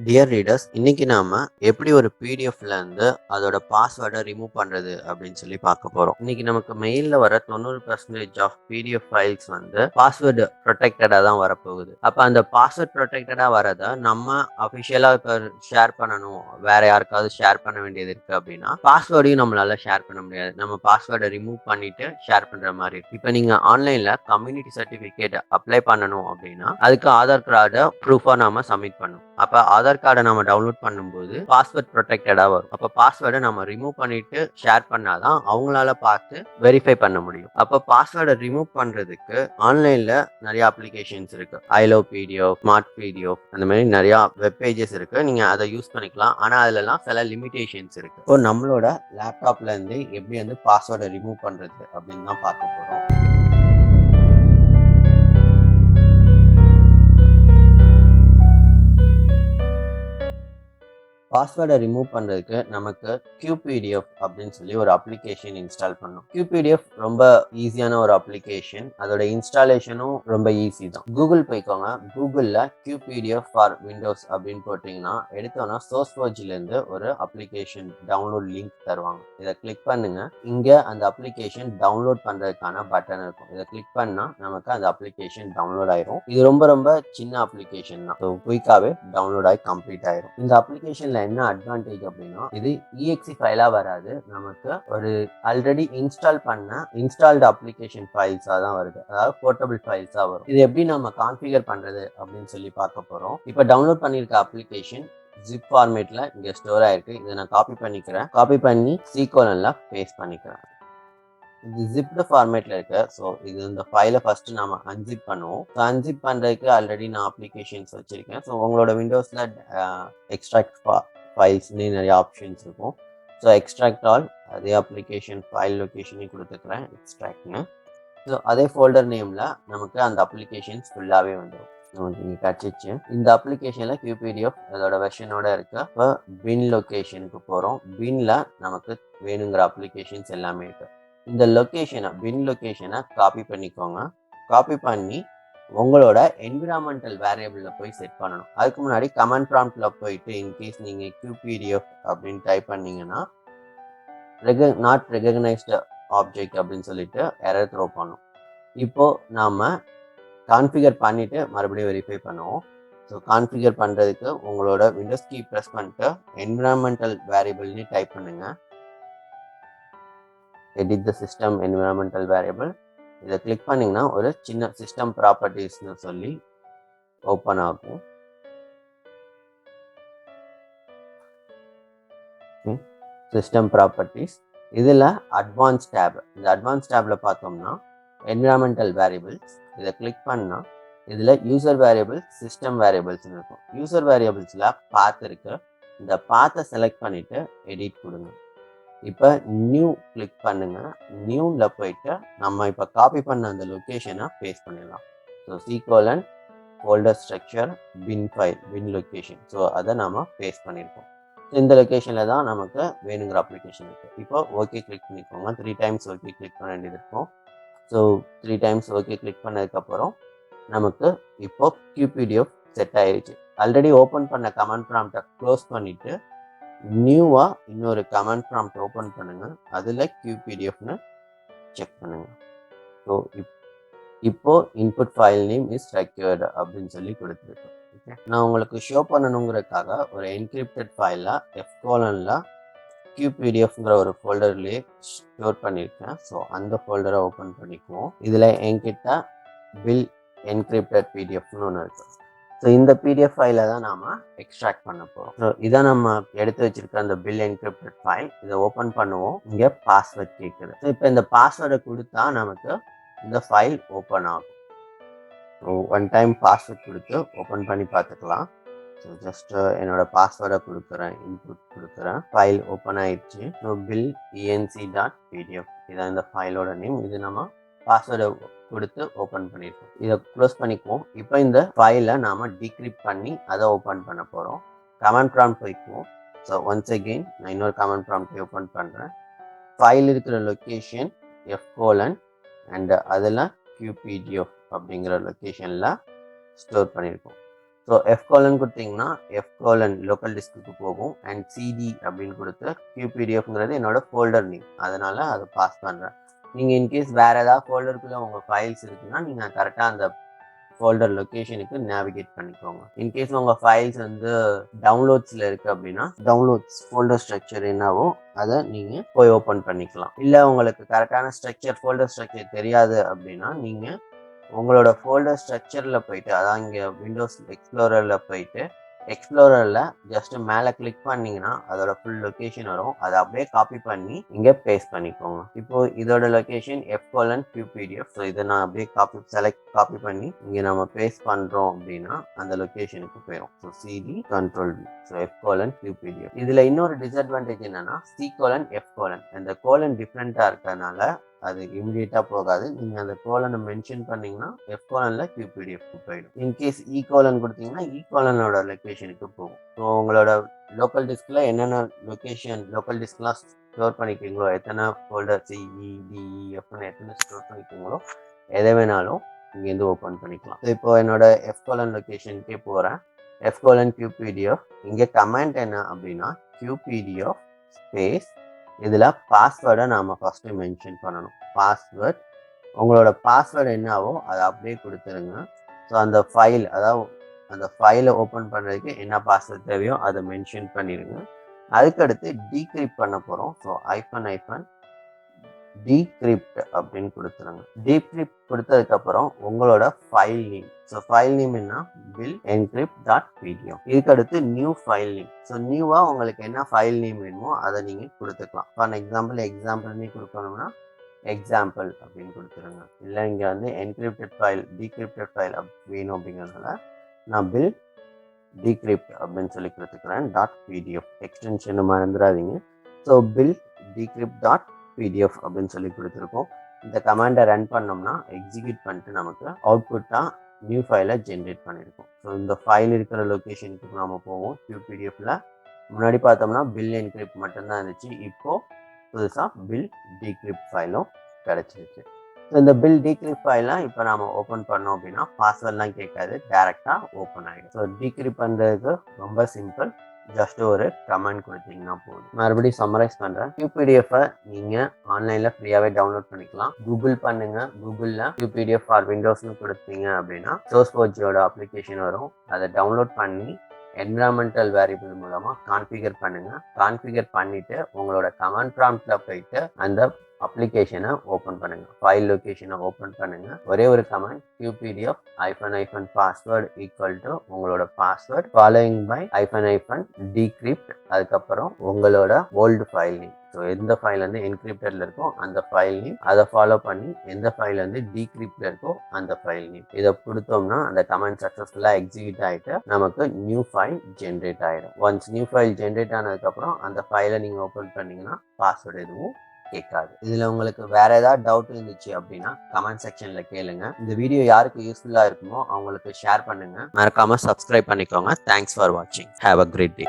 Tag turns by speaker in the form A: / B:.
A: Dear readers, இன்னைக்கு நாம எப்படி ஒரு பிடிஎஃப்ல இருந்து அதோட பாஸ்வேர்டை ரிமூவ் பண்றது அப்படின்னு சொல்லி பார்க்க போறோம். இன்னைக்கு நமக்கு மெயில்ல வர 90% ஆஃப் பிடிஎஃப் ஃபைல்ஸ் வந்து பாஸ்வேர்டு ப்ரொடெக்டடா தான் வரப்போகுது. அப்ப அந்த பாஸ்வேர்ட் ப்ரொடெக்டடா வரத நம்ம அபிஷியலா இப்ப ஷேர் பண்ணணும், வேற யாருக்காவது ஷேர் பண்ண வேண்டியது இருக்கு அப்படின்னா பாஸ்வேர்டையும் நம்மளால ஷேர் பண்ண முடியாது. நம்ம பாஸ்வேர்டை ரிமூவ் பண்ணிட்டு ஷேர் பண்ற மாதிரி இருக்கு. இப்ப நீங்க ஆன்லைன்ல கம்யூனிட்டி சர்டிபிகேட் அப்ளை பண்ணணும் அப்படின்னா அதுக்கு ஆதார் கார்டை ப்ரூஃபா நாம சப்மிட் பண்ணணும். அப்ப ஆதார் கார்டை நம்ம டவுன்லோட் பண்ணும்போது பாஸ்வேர்ட் ப்ரொடெக்டடா வரும். அப்ப பாஸ்வேர்டை நம்ம ரிமூவ் பண்ணிட்டு ஷேர் பண்ணாதான் அவங்களால பார்த்து வெரிஃபை பண்ண முடியும். அப்ப பாஸ்வேர்டை ரிமூவ் பண்றதுக்கு ஆன்லைன்ல நிறைய அப்ளிகேஷன்ஸ் இருக்கு. I love PDF, smart PDF, அந்த மாதிரி நிறைய வெப் பேஜஸ் இருக்கு. நீங்க அதை யூஸ் பண்ணிக்கலாம். ஆனா அதுலலாம் சில லிமிடேஷன்ஸ் இருக்கு. இப்போ நம்மளோட லேப்டாப்ல இருந்து எப்படி வந்து பாஸ்வேர்டை ரிமூவ் பண்றது அப்படின்னு தான் பார்க்க போறோம். பாஸ்வேர்டை ரிமூவ் பண்ணுறதுக்கு நமக்கு qpdf அப்படின்னு சொல்லி ஒரு அப்ளிகேஷன் இன்ஸ்டால் பண்ணணும். qpdf ரொம்ப ஈஸியான ஒரு அப்ளிகேஷன். அதோட இன்ஸ்டாலேஷனும் ரொம்ப ஈஸி தான். கூகுள் போய்க்கோங்க. கூகுளில் qpdf ஃபார் விண்டோஸ் அப்படின்னு போட்டிங்கன்னா எடுத்தோன்னா சோர்ஸ்ஃபோர்ஜிலேருந்து ஒரு அப்ளிகேஷன் டவுன்லோட் லிங்க் தருவாங்க. இதை கிளிக் பண்ணுங்க. இங்கே அந்த அப்ளிகேஷன் டவுன்லோட் பண்ணுறதுக்கான பட்டன் இருக்கும். இதை கிளிக் பண்ணால் நமக்கு அந்த அப்ளிகேஷன் டவுன்லோட் ஆயிரும். இது ரொம்ப ரொம்ப சின்ன அப்ளிகேஷன் தான். ஸோ குயிக்காகவே டவுன்லோட் ஆகி கம்ப்ளீட் ஆயிரும். இந்த அப்ளிகேஷன்ல என்ன அட்வான்டேஜ் அப்படின்னா இது exe ஃபைலா வராது. நமக்கு ஒரு ஆல்ரெடி இன்ஸ்டால் பண்ண இன்ஸ்டால்டு அப்ளிகேஷன் ஃபைல்ஸா தான் வருது. அதாவது போர்ட்டபிள் ஃபைல்ஸா வரும். இது எப்படி நம்ம கான்ஃபிகர் பண்றது அப்படின்னு சொல்லி பார்க்க போறோம். இப்போ டவுன்லோட் பண்ணியிருக்க அப்ளிகேஷன் ஜிப் ஃபார்மேட்ல இங்க ஸ்டோர் ஆயிருக்கு. இதை நான் காப்பி பண்ணிக்கிறேன். காப்பி பண்ணி C:/ல பேஸ்ட் பண்ணிக்கிறேன். இது ஜிப்டு ஃபார்மேட்ல இருக்கு. ஸோ இது இந்த ஃபைலை ஃபர்ஸ்ட் நாம அன்சிப் பண்ணுவோம். ஸோ அன்சிப் பண்றதுக்கு ஆல்ரெடி நான் அப்ளிகேஷன்ஸ் வச்சிருக்கேன். ஸோ உங்களோட விண்டோஸ்ல எக்ஸ்ட்ராக்ட் ஃபைல்ஸ்னு நிறைய ஆப்ஷன்ஸ் இருக்கும். ஸோ எக்ஸ்ட்ராக்ட் ஆல் அதே அப்ளிகேஷன் ஃபைல் லொக்கேஷனையும் கொடுத்துக்கிறேன் எக்ஸ்ட்ராக்ட்னு. ஸோ அதே ஃபோல்டர் நேம்ல நமக்கு அந்த அப்ளிகேஷன்ஸ் ஃபுல்லாகவே வந்துடும். நமக்கு இங்கே கிடச்சிச்சு. இந்த அப்ளிகேஷனில் qpdf அதோட வெர்ஷனோட இருக்கு. இப்போ பின் லொக்கேஷனுக்கு போகிறோம். பின்ல நமக்கு வேணுங்கிற அப்ளிகேஷன்ஸ் எல்லாமே இருக்கு. இந்த லொக்கேஷனை பின் லொக்கேஷனை காப்பி பண்ணிக்கோங்க. காப்பி பண்ணி உங்களோட என்விரான்மெண்டல் வேரியபிள்ல போய் செட் பண்ணணும். அதுக்கு முன்னாடி கமாண்ட் ப்ராம்ப்ட்ல போயிட்டு இன்கேஸ் நீங்க qpdf அப்படின்னு டைப் பண்ணீங்கன்னா நாட் ரெகக்னைஸ்டு ஆப்ஜெக்ட் அப்படின்னு சொல்லிட்டு எரர் த்ரோ பண்ணும். இப்போ நாம கான்ஃபிகர் பண்ணிட்டு மறுபடியும் வெரிஃபை பண்ணுவோம். ஸோ கான்ஃபிகர் பண்றதுக்கு உங்களோட விண்டோஸ் கீ ப்ரெஸ் பண்ணிட்டு என்விரான்மெண்டல் வேரியபிள்னு டைப் பண்ணுங்க. Edit the system environmental variable. இதை கிளிக் பண்ணிங்கன்னா ஒரு சின்ன சிஸ்டம் ப்ராப்பர்ட்டிஸ்னு சொல்லி ஓப்பன் ஆகும். System properties. இதில் அட்வான்ஸ் டேப். இந்த அட்வான்ஸ் டேப்ல பார்த்தோம்னா என்விரான்மெண்டல் வேரியபிள்ஸ். இதை கிளிக் பண்ணால் இதில் யூசர் வேரியபிள்ஸ், சிஸ்டம் வேரியபிள்ஸ்னு இருக்கும். யூசர் வேரியபிள்ஸில் பாத் இருக்கு. இந்த பாத்தை செலக்ட் பண்ணிட்டு எடிட் கொடுங்க. இப்போ நியூ கிளிக் பண்ணுங்க. நியூல போயிட்டு நம்ம இப்போ காப்பி பண்ண அந்த லொக்கேஷனை பேஸ்ட் பண்ணிடலாம். ஸோ C:/, ஃபோல்டர் ஸ்ட்ரக்சர், பின் ஃபைல், பின் லொக்கேஷன். ஸோ அதை நம்ம பேஸ்ட் பண்ணியிருக்கோம். ஸோ இந்த லொக்கேஷனில் தான் நமக்கு வேணுங்கிற அப்ளிகேஷன் இருக்குது. இப்போ ஓகே கிளிக் பண்ணிக்கோங்க. 3 டைம்ஸ் ஓகே கிளிக் பண்ண வேண்டியது இருக்கும். ஸோ 3 டைம்ஸ் ஓகே கிளிக் பண்ணதுக்கப்புறம் நமக்கு இப்போ qpdf செட் ஆயிடுச்சு. ஆல்ரெடி ஓப்பன் பண்ண கமாண்ட் ப்ராம்ப்டை க்ளோஸ் பண்ணிட்டு நியூவா இன்னொரு கமாண்ட் ப்ராம்ப்ட் ஓப்பன் பண்ணுங்க. அதுல qpdfனு செக் பண்ணுங்க. ஸோ இப்போ input file name is required அப்படின்னு சொல்லி கொடுத்துருக்கேன். ஓகே, நான் உங்களுக்கு ஷோ பண்ணணுங்கிறதுக்காக ஒரு என்கிரிப்டட் ஃபைல F:/ல qpdfங்கிற ஒரு ஃபோல்டர்லேயே ஸ்டோர் பண்ணியிருக்கேன். ஸோ அந்த ஃபோல்டரை ஓப்பன் பண்ணிக்குவோம். இதில் என்கிட்ட பில் என்கிரிப்டட் பிடிஎஃப்னு ஒன்று இருக்கு. ஸோ இந்த பிடிஎஃப் ஃபைலை தான் நாம எக்ஸ்ட்ராக்ட் பண்ண போகிறோம். ஸோ இதை நம்ம எடுத்து வச்சிருக்க அந்த பில் என்கிரிப்டட் ஃபைல். இதை ஓப்பன் பண்ணுவோம். இங்கே பாஸ்வேர்ட் கேட்குது. ஸோ இப்போ இந்த பாஸ்வேர்டை கொடுத்தா நமக்கு இந்த ஃபைல் ஓப்பன் ஆகும். ஸோ ஒன் டைம் பாஸ்வேர்ட் கொடுத்து ஓப்பன் பண்ணி பார்த்துக்கலாம். ஸோ ஜஸ்ட் என்னோட பாஸ்வேர்டை கொடுக்குறேன், இன்புட் கொடுக்குறேன். ஃபைல் ஓப்பன் ஆயிடுச்சு. ஸோ பில் enc.pdf இதான் இந்த ஃபைலோட நேம். இது நம்ம பாஸ்வேர்டை கொடுத்து ஓப்பன் பண்ணியிருக்கோம். இதை க்ளோஸ் பண்ணிக்குவோம். இப்போ இந்த ஃபைலை நாம டீக்ரிப்ட் பண்ணி அதை ஓப்பன் பண்ண போகிறோம். கமாண்ட் ப்ராம்ப்ட் போய்க்குவோம். ஸோ ஒன்ஸ் அகெயின் நான் இன்னொரு கமாண்ட் ப்ராம்ப்ட் ஓப்பன் பண்ணுறேன். ஃபைல் இருக்கிற லொக்கேஷன் F:/, அண்ட் அதில் qpdf அப்படிங்கிற லொக்கேஷனில் ஸ்டோர் பண்ணியிருக்கோம். ஸோ எஃப் கொடுத்தீங்கன்னா எஃப் லோக்கல் டிஸ்க்கு போகும் அண்ட் சிடி அப்படின்னு கொடுத்து qpdfங்கிறது என்னோட ஃபோல்டர் நேம், அதனால அதை பாஸ் பண்ணுறேன். நீங்கள் இன்கேஸ் வேறு ஏதாவது ஃபோல்டருக்குள்ளே உங்கள் ஃபைல்ஸ் இருக்குன்னா நீங்கள் கரெக்டாக அந்த ஃபோல்டர் லொக்கேஷனுக்கு நேவிகேட் பண்ணிக்கோங்க. இன்கேஸ் உங்கள் ஃபைல்ஸ் வந்து டவுன்லோட்ஸில் இருக்குது அப்படின்னா டவுன்லோட்ஸ் ஃபோல்டர் ஸ்ட்ரக்சர் என்னவோ அதை நீங்கள் போய் ஓப்பன் பண்ணிக்கலாம். இல்லை உங்களுக்கு கரெக்டான ஃபோல்டர் ஸ்ட்ரக்சர் தெரியாது அப்படின்னா நீங்கள் உங்களோட ஃபோல்டர் ஸ்ட்ரக்சரில் போயிட்டு, அதான் இங்கே விண்டோஸ் எக்ஸ்ப்ளோரரில் போயிட்டு எக்ஸ்ப்ளோரரில் ஜஸ்ட் மேலே கிளிக் பண்ணிங்கன்னா அதோட ஃபுல் லொக்கேஷன் வரும். அதை அப்படியே காப்பி பண்ணி இங்கே பேஸ்ட் பண்ணிக்கோங்க. இப்போ இதோட லொக்கேஷன் f:qpdf. ஸோ இதை நான் அப்படியே காப்பி பண்ணி இங்கே நம்ம பேஸ்ட் பண்ணுறோம் அப்படின்னா அந்த லொக்கேஷனுக்கு போயிடும். So cd Ctrl V. So f:qpdf. இதில் இன்னொரு டிஸ்அட்வான்டேஜ் என்னன்னா c:f:. அந்த கோலன் டிஃப்ரெண்ட்டாக இருக்கிறதுனால அது இமிடியேட்டாக போகாது. நீங்கள் அந்த கோலனை மென்ஷன் பண்ணிங்கன்னா f:'ல qpdfக்கு போயிடும். இன்கேஸ் கொடுத்தீங்கன்னா ஈகோலனோட லொக்கேஷனுக்கு போகும். ஸோ உங்களோட லோக்கல் டிஸ்கில் என்னென்ன லோக்கல் டிஸ்க்லாம் ஸ்டோர் பண்ணிக்கிறீங்களோ, எத்தனை ஃபோல்டர் CEDEFன்னு எத்தனை ஸ்டோர் பண்ணிக்கிறீங்களோ எதை வேணாலும் இங்கேருந்து ஓப்பன் பண்ணிக்கலாம். ஸோ இப்போ என்னோட f:' லொக்கேஷனுக்கே போகிறேன். f:qpdf. இங்கே கமெண்ட் என்ன அப்படின்னா qpdf ஸ்பேஸ் இதில் பாஸ்வேர்டை நாம் ஃபஸ்ட்டு மென்ஷன் பண்ணணும். உங்களோட பாஸ்வேர்டு என்னவோ அதை அப்படியே கொடுத்துருங்க. ஸோ அந்த ஃபைலை ஓப்பன் பண்ணுறதுக்கு என்ன பாஸ்வேர்டு தேவையோ அதை மென்ஷன் பண்ணிடுங்க. அதுக்கடுத்து டீக்ரிப்ட் பண்ண போகிறோம். ஸோ ஐஃபன் டீக்ரிப்ட் அப்படின்னு கொடுத்துருங்க. டீக்ரிப்ட் கொடுத்ததுக்கப்புறம் உங்களோட file name. So file name என்ன bill.encrypt.pdf. இதுக்கடுத்து நியூ ஃபைல் நேம். ஸோ நியூவாக உங்களுக்கு என்ன ஃபைல் நேம் வேணுமோ அதை நீங்கள் கொடுத்துக்கலாம். ஃபார் எக்ஸாம்பிள்னே கொடுக்கணும்னா எக்ஸாம்பிள் அப்படின்னு கொடுத்துருங்க. இல்லை இங்கே வந்து டீக்ரிப்டட் ஃபைல் வேணும் அப்படிங்கிறதுனால நான் bill decrypt அப்படின்னு சொல்லி கொடுத்துக்கிறேன். .pdf எக்ஸ்டென்ஷன் மறந்துடாதீங்க. ஸோ bill decrypt.pdf அப்படின்னு சொல்லி கொடுத்துருக்கோம். இந்த கமாண்டை ரன் பண்ணோம்னா எக்ஸிக்யூட் பண்ணிட்டு நமக்கு அவுட்புட்டாக நியூ ஃபைலை ஜென்ரேட் பண்ணியிருக்கோம். ஸோ இந்த ஃபைல் இருக்கிற லொக்கேஷனுக்கு நம்ம போவோம். qpdfல முன்னாடி பார்த்தோம்னா bill encrypt மட்டும்தான் இருந்துச்சு. இப்போது புதுசாக bill decrypt ஃபைலும் கிடச்சிருச்சு. ஸோ இந்த bill decrypt ஃபைலாம் இப்போ நம்ம ஓப்பன் பண்ணோம் அப்படின்னா பாஸ்வேர்ட்லாம் கேட்காது, டேரெக்டாக ஓப்பன் ஆகிடும். ஸோ டீக்ரிப்ட் பண்ணுறதுக்கு ரொம்ப சிம்பிள். ஜஸ்ட் ஒரு கமெண்ட் கொடுத்தீங்கன்னா போதும். மறுபடியும் சம்மரைஸ் பண்ணுறேன். qpdf-ஐ நீங்கள் ஆன்லைனில் ஃப்ரீயாகவே டவுன்லோட் பண்ணிக்கலாம். கூகுள் பண்ணுங்கள். கூகுளில் qpdf ஃபார் விண்டோஸ்னு கொடுத்தீங்க அப்படின்னா SourceForgeோட அப்ளிகேஷன் வரும். அதை டவுன்லோட் பண்ணி என்விரான்மெண்டல் வேரியபிள் மூலமாக கான்ஃபிகர் பண்ணுங்கள். கான்ஃபிகர் பண்ணிவிட்டு உங்களோட கமாண்ட் ப்ராம்ப்டில் போயிட்டு அந்த அப்ளிகேஷனை ஓப்பன் பண்ணுங்கள். ஃபைல் லொக்கேஷனை ஓப்பன் பண்ணுங்கள். ஒரே ஒரு கமெண்ட் qpdf -password = உங்களோட பாஸ்வேர்ட் ஃபாலோயிங் பை -decrypt. அதுக்கப்புறம் உங்களோட ஓல்டு ஃபைல் நேம். ஸோ எந்த ஃபைல் வந்து என்கிரிப்டட்ல இருக்கோ அந்த ஃபைல் நேம், அதை ஃபாலோ பண்ணி எந்த ஃபைல் வந்து டீக்ரிப்ட்ல இருக்கோ அந்த ஃபைல் நேம். இதை கொடுத்தோம்னா அந்த கமெண்ட் சக்ஸஸ்ஃபுல்லாக எக்ஸிக்யூட் ஆகிட்டு நமக்கு நியூ ஃபைல் ஜென்ரேட் ஆகிடும். ஒன்ஸ் நியூ ஃபைல் ஜென்ரேட் ஆனதுக்கப்புறம் அந்த ஃபைலை நீங்கள் ஓப்பன் பண்ணிங்கன்னா பாஸ்வேர்டு எதுவும் கேட்காது. இதில் உங்களுக்கு வேற ஏதாவது டவுட் இருந்துச்சு அப்படின்னா கமெண்ட் செக்ஷனில் கேளுங்க. இந்த வீடியோ யாருக்கு யூஸ்ஃபுல்லாக இருக்குமோ அவங்களுக்கு ஷேர் பண்ணுங்க. மறக்காம சப்ஸ்கிரைப் பண்ணிக்கோங்க. தேங்க்ஸ் ஃபார் வாட்சிங். Have a great day.